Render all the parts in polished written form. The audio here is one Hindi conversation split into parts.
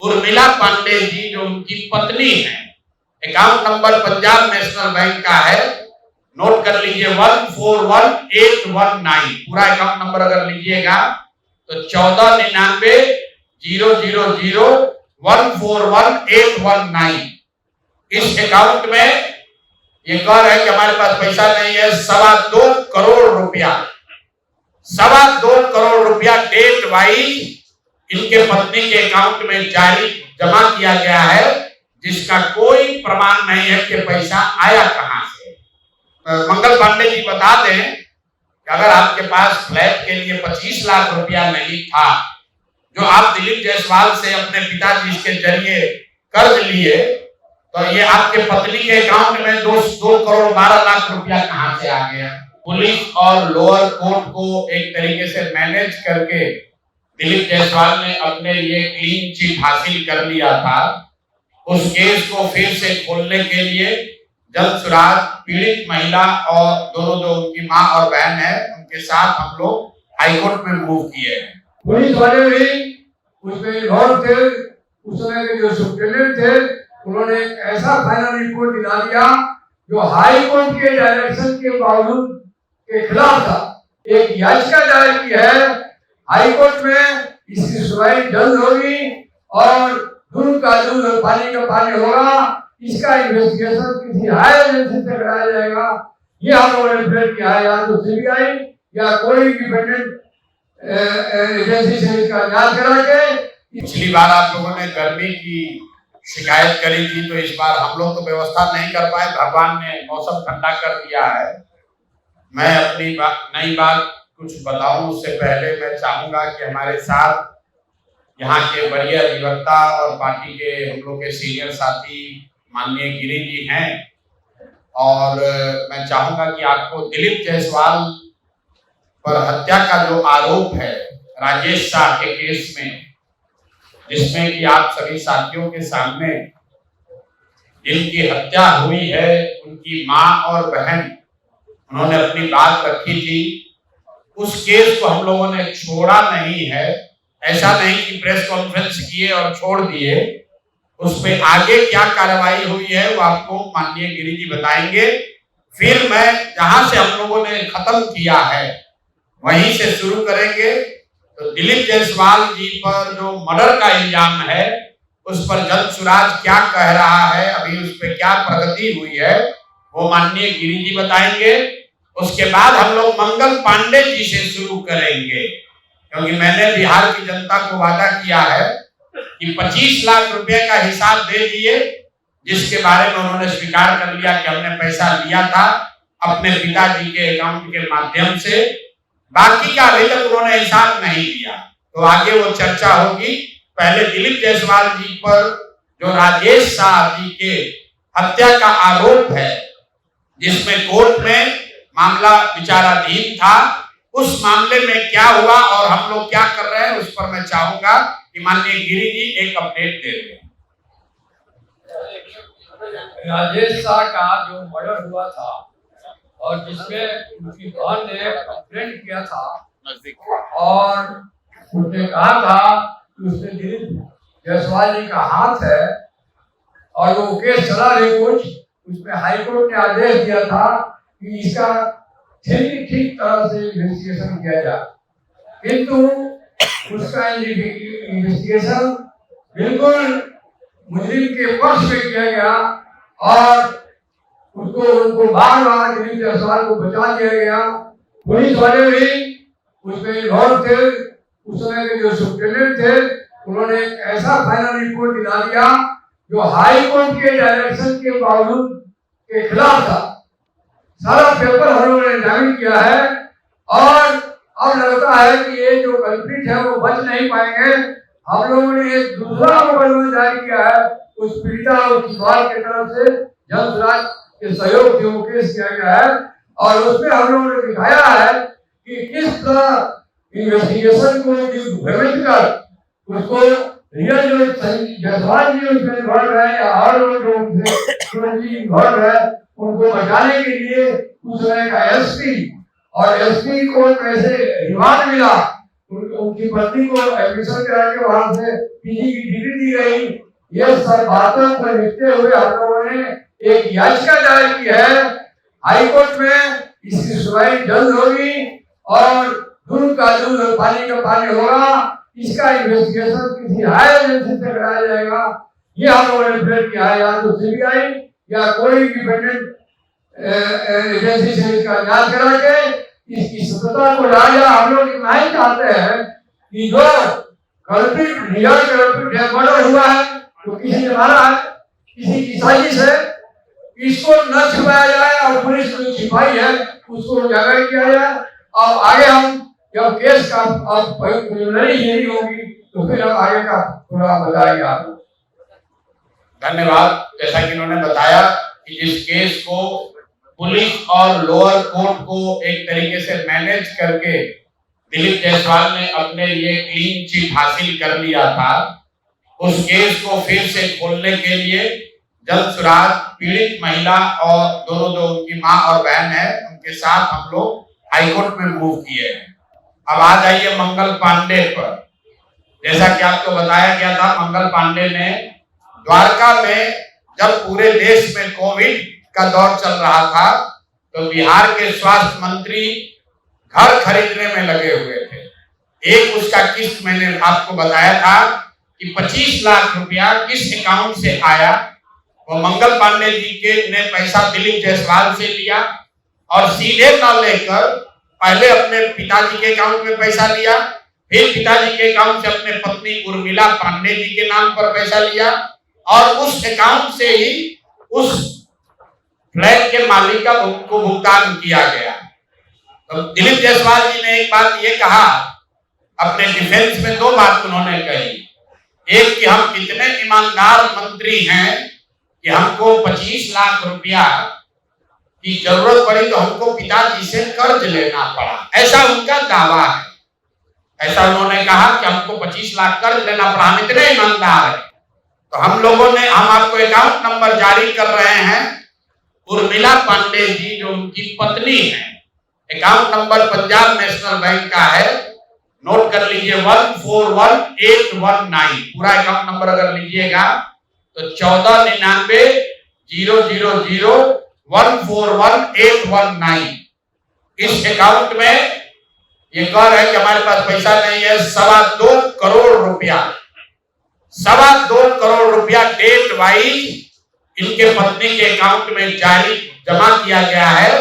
उर्मिला पांडे जी जो उनकी पत्नी है, account number Punjab national bank का है, नोट कर लीजिए 141819। पूरा अकाउंट नंबर अगर लीजिएगा तो 1499041819। इस अकाउंट में ये कह रहे हैं कि हमारे पास पैसा नहीं है, 2.25 करोड़ रुपया, 2.25 करोड़ रुपया डेट वाइज इनके पत्नी के अकाउंट में जारी जमा किया गया है, जिसका कोई प्रमाण नहीं है कि पैसा आया कहां से। मंगल पांडे जी बता दें कि अगर आपके पास फ्लैट के लिए 25 लाख रुपया नहीं था, जो आप दिलीप जायसवाल से अपने पिताजी के जरिए कर्ज लिए, तो ये आपके पत्नी के अकाउंट में 2 करोड़ 12 लाख रुपया कहां से आ गया। पुलिस और लोअर कोर्ट को एक तरीके से मैनेज करके दिलीप जायसवाल ने अपने लिए क्लीन चिट हासिल कर लिया था। उस केस को फिर से खोलने के लिए जल्द सुराग पीड़ित महिला और दोनों जो उनकी मां और बहन है उनके साथ हम लोग हाईकोर्ट में मूव किए हैं। पुलिस वाले भी उसमें इन्वॉल्व थे, उस समय के जो सुप्रीटेंडेंट थे उन्होंने एक ऐसा फाइनल रिपोर्ट दिला दिया जो हाई कोर्ट के डायरेक्शन के बावजूद के खिलाफ था। एक याचिका दायर की है हाई कोर्ट में, इसकी सुनवाई जल्द होगी और दूध का दूध और पानी का पानी होगा। इसका इन्वेस्टिगेशन किसी हाई एजेंसी से कराया जाएगा, ये हम लोगों ने प्रेयर किया है, या तो सीबीआई या कोई डिपेंडेंट एजेंसी से इसका जांच करा के। पिछली बार आप लोगों ने गर्मी की शिकायत करी थी, तो इस बार हम लोग तो व्यवस्था नहीं कर पाए, भगवान ने मौसम ठंडा कर दिया है। मैं अपनी नई बात कुछ बताऊं उससे पहले मैं चाहूंगा कि हमारे साथ यहाँ के वरीय अधिवक्ता और पार्टी के हम लोग के सीनियर साथी माननीय गिरी जी हैं, और मैं चाहूंगा कि आपको दिलीप जायसवाल पर हत्या का जो आरोप है राजेश शाह के केस में, जिसमें कि आप सभी साथियों के सामने जिनकी हत्या हुई है उनकी मां और बहन, उन्होंने अपनी बात रखी थी, उस केस को हम लोगों ने छोड़ा नहीं है। ऐसा नहीं कि प्रेस कॉन्फ्रेंस किए और छोड़ दिए, उस पे आगे क्या कार्रवाई हुई है वो आपको माननीय गिरी जी बताएंगे। फिर मैं जहां से हम लोगों ने खत्म किया है वहीं से शुरू करेंगे। तो दिलीप जायसवाल जी पर जो मर्डर का इल्जाम है उस पर जल्द सुराज क्या कह रहा है, अभी उस पर क्या प्रगति हुई है वो माननीय गिरी जी बताएंगे। उसके बाद हम लोग मंगल पांडे जी से शुरू करेंगे, क्योंकि मैंने बिहार की जनता को वादा किया है कि 25 लाख रुपए का हिसाब दे दिए, जिसके बारे में उन्होंने स्वीकार कर लिया कि हमने पैसा लिया था अपने पिताजी के अकाउंट के माध्यम से। बाकी का अभी तक उन्होंने हिसाब नहीं दिया, तो आगे वो चर्चा होगी। पहले दिलीप जायसवाल जी पर जो राजेश शाह जी के हत्या का आरोप है, जिसमें कोर्ट में मामला विचाराधीन था, उस मामले में क्या हुआ और हम लोग क्या कर रहे हैं, उस पर मैं चाहूंगा कि माननीय गिरी जी एक अपडेट दे दें। राजेश शाह का जो मर्डर हुआ था और जिसमें उनकी बहन ने कंप्लेंट किया था और उसने कहा था कि उसमें दिलीप जायसवाल जी का हाथ है और वो केस चला रही कुछ, उसमें हाईकोर्ट ने आदेश दिया था कि इसका ठीक तरह से इन्वेस्टिगेशन किया जाए, किंतु उसका इन्वेस्टिगेशन बिल्कुल मुजरिम के पक्ष में किया गया और उनको बार दिलीप जायसवाल को बचा दिया गया। पुलिस वाले भी उसमें इन्वॉल्व थे, उस समय के जो सुप्रीटेंडेंट थे उन्होंने एक ऐसा फाइनल रिपोर्ट दिला दिया जो हाई कोर्ट के डायरेक्शन के बावजूद के खिलाफ था। सारा पेपर हम लोगों ने एग्जामिन किया है और अब लगता है कि ये जो कल्प्रिट है वो बच नहीं पाएंगे। हम लोगों ने एक दूसरा मुकदमा जारी किया है उस पीड़िता और परिवार की तरफ से, जल्द सुराज के सहयोग से वो केस किया गया है और उसमें हम लोगों ने दिखाया है कि किस तरह इन्वेस्टिगेशन को भ्रमित कर उसको रियल जो जायसवाल जी उसमें इन्वॉल्व है या और लोग इन्वॉल्व है उनको बचाने के लिए उस समय का एसपी और एसपी को कैसे रिमांड मिला उनकी पत्नी को एडमिशन करा के वहां से पीजी की डिग्री दी गई। ये सब बातों को लिखते हुए हम लोगों ने एक याचिका दायर की है हाई कोर्ट में। इसकी सुनवाई जल्द होगी और दूध का दूध और पानी का पानी होगा। इसका इन्वेस्टिगेशन किसी हाई एजेंसी से कराया जाएगा। ये हम लोगों ने प्रेयर किया है, या तो सीबीआई या कोई डिपेंडेंट एजेंसी से इसका जांच करा के इसकी सत्यता को लाया। हम लोग इतना ही चाहते हैं कि जो कल्पित रियल कल्पित है, मर्डर हुआ है, तो किसी ने मारा है, किसी की साजिश है, इसको न छुपाया जाए और पुलिस को छिपाई है उसको उजागर किया जाए। और आगे हम जब केस का प्रिलिमिनरी हियरिंग होगी तो फिर हम आगे का पूरा बताएंगे आपको। धन्यवाद। जैसा कि इन्होंने बताया कि इस केस को पुलिस और लोअर कोर्ट को एक तरीके से मैनेज करके दिलीप जायसवाल ने अपने लिए क्लीन चिट हासिल कर लिया था। उस केस को फिर से खोलने के लिए जल्द सुराग पीड़ित महिला और दोनों जो उनकी मां और बहन है उनके साथ हम लोग हाईकोर्ट में मूव किए हैं। अब आ जाइए मंगल पांडे पर। जैसा कि आपको बताया गया था, मंगल पांडे ने द्वारका में जब पूरे देश में कोविड का दौर चल रहा था तो बिहार के स्वास्थ्य मंत्री घर खरीदने में लगे हुए थे। एक उसका किस्त मैंने आपको बताया था कि 25 लाख रुपया किस अकाउंट से आया। वो मंगल पांडे जी के ने पैसा दिलीप जायसवाल से लिया और सीधे न लेकर पहले अपने पिताजी के अकाउंट में पैसा लिया, फिर पिताजी के अकाउंट से अपने पत्नी उर्मिला पांडे जी के नाम पर पैसा लिया और उस अकाउंट से ही उस फ्लैट के मालिक को भुगतान किया गया। तो दिलीप जायसवाल जी ने एक बात ये कहा, अपने डिफेंस में दो बात उन्होंने कही। एक कि हम कितने ईमानदार मंत्री हैं कि हमको 25 लाख रुपया की जरूरत पड़ी तो हमको पिताजी से कर्ज लेना पड़ा, ऐसा उनका दावा है। ऐसा उन्होंने कहा कि हमको 25 लाख कर्ज लेना पड़ा, हम इतने ईमानदार हैं। तो हम आपको अकाउंट नंबर जारी कर रहे हैं। उर्मिला पांडे जी जो उनकी पत्नी है, account number Punjab national bank का है, नोट कर लीजिए 141819। पूरा अकाउंट नंबर अगर लीजिएगा तो 1499041819। इस अकाउंट में ये कह रहे हैं कि हमारे पास पैसा नहीं है। 2.25 करोड़ रुपया, 2.25 करोड़ रुपया डेट वाइज इनके पत्नी के अकाउंट में जारी जमा किया गया है,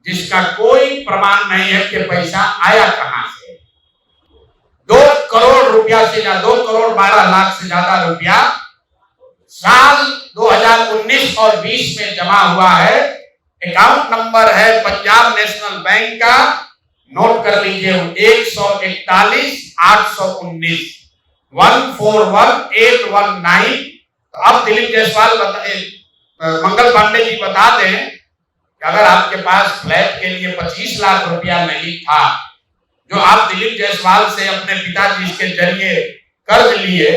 जिसका कोई प्रमाण नहीं है कि पैसा आया कहां से। 2 करोड़ रुपया से ज्यादा, 2 करोड़ 12 लाख से ज्यादा रुपया साल 2019 और 20 में जमा हुआ है। अकाउंट नंबर है पंजाब नेशनल बैंक का, नोट कर लीजिए 141 819 141819। अब दिलीप जायसवाल मंगल पांडे जी बता दें कि अगर आपके पास फ्लैट के लिए 25 लाख रुपया नहीं था जो आप दिलीप जायसवाल से अपने पिताजी के जरिए कर्ज लिए,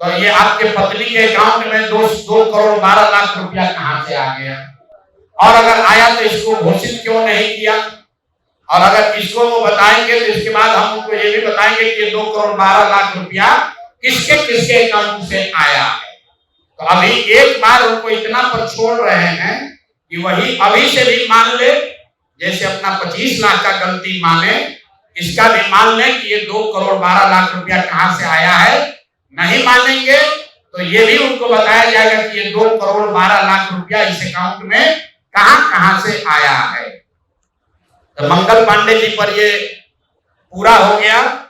तो ये आपके पत्नी के अकाउंट में 2 करोड़ 12 लाख रुपया कहां से आ गया? और अगर आया तो इसको घोषित क्यों नहीं किया? और अगर इसको वो बताएंगे तो इसके बाद हम उनको ये भी बताएंगे कि 2 करोड़ 12 लाख रुपया किसके किसके अकाउंट से आया है। तो अभी एक बार उनको इतना पर छोड़ रहे हैं कि वही अभी से भी मान ले, जैसे अपना 25 लाख का गलती माने, इसका भी मान ले कि ये 2 करोड़ 12 लाख रुपया कहां से आया है। नहीं मानेंगे तो ये भी उनको बताया जाएगा कि ये 2 करोड़ 12 लाख रुपया इस अकाउंट में कहां से आया है। तो मंगल पांडे जी पर ये पूरा हो गया।